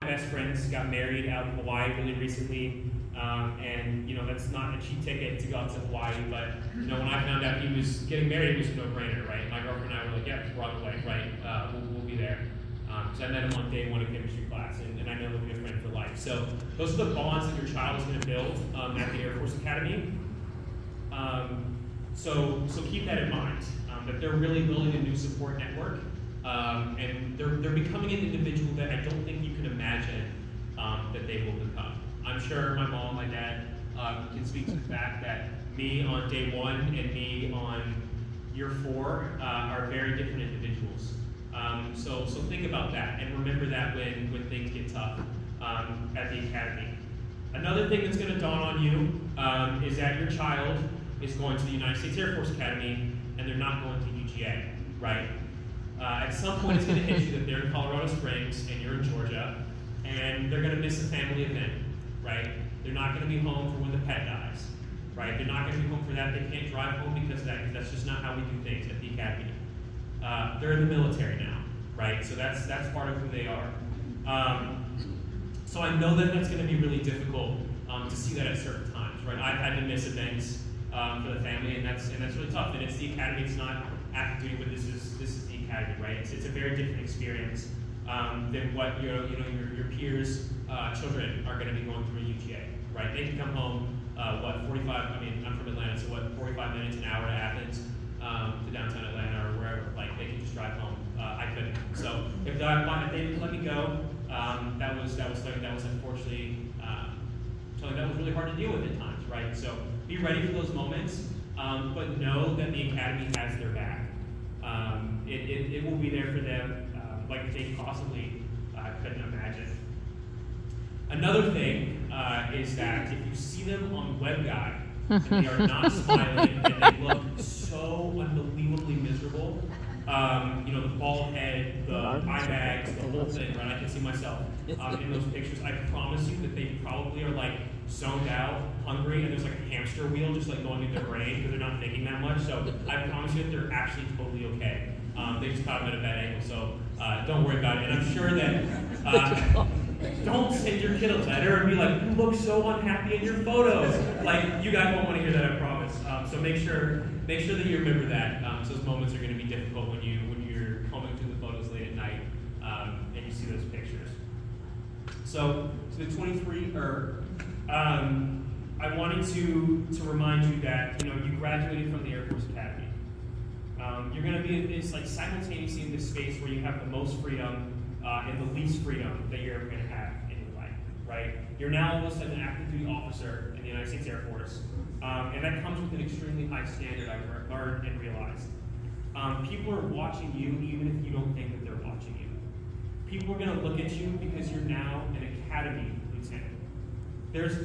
My best friends got married out in Hawaii really recently, and that's not a cheap ticket to go out to Hawaii. But when I found out he was getting married, it was a no-brainer, right? My girlfriend and I were like, "Yeah, we're on the way, right? We'll be there." Because I met him on day one of chemistry class, and I know he'll be a friend for life. So those are the bonds that your child is going to build at the Air Force Academy. So keep that in mind, that they're really building a new support network, and they're becoming an individual that I don't think you can imagine that they will become. I'm sure my mom, my dad can speak to the fact that me on day one and me on year 4 are very different individuals. So think about that and remember that when things get tough at the academy. Another thing that's going to dawn on you is that your child is going to the United States Air Force Academy and they're not going to UGA, right? At some point it's going to hit you that they're in Colorado Springs and you're in Georgia and they're going to miss a family event, right? They're not going to be home for when the pet dies, right? They're not going to be home for that. They can't drive home because that's just not how we do things at the academy. They're in the military now, right? So that's part of who they are. So I know that that's going to be really difficult to see that at certain times, right? I've had to miss events for the family, and that's really tough. And it's the academy; it's not active duty, but this is the academy, right? It's a very different experience than what your peers' children are going to be going through at UGA, right? They can come home 45. I mean, I'm from Atlanta, so 45 minutes, an hour to Athens, to downtown Atlanta or wherever. Like they can just drive home. I couldn't. So if they didn't let me go, that was something that was unfortunately something that was really hard to deal with at times, right? So be ready for those moments, but know that the academy has their back. It will be there for them like they possibly couldn't imagine. Another thing is that if you see them on WebGuide and they are not smiling and they look so unbelievably miserable, the bald head, the eye bags, the whole thing, right? I can see myself in those pictures. I promise you that they probably are like zoned out, hungry, and there's like a hamster wheel just like going through their brain because they're not thinking that much. So I promise you that they're actually totally okay. They just caught them at a bad angle, so don't worry about it. And I'm sure that don't send your kid a letter and be like, "You look so unhappy in your photos." Like you guys won't want to hear that, I promise. So make sure that you remember that. So those moments are going to be difficult when you're combing through the photos late at night and you see those pictures. So the 23, I wanted to remind you that you graduated from the Air Force Academy. You're going to be in this simultaneously in this space where you have the most freedom and the least freedom that you're ever going to have in your life, right? You're now all of a sudden an active duty officer in the United States Air Force, and that comes with an extremely high standard I've learned and realized. People are watching you even if you don't think that they're watching you. People are going to look at you because you're now an academy lieutenant. There's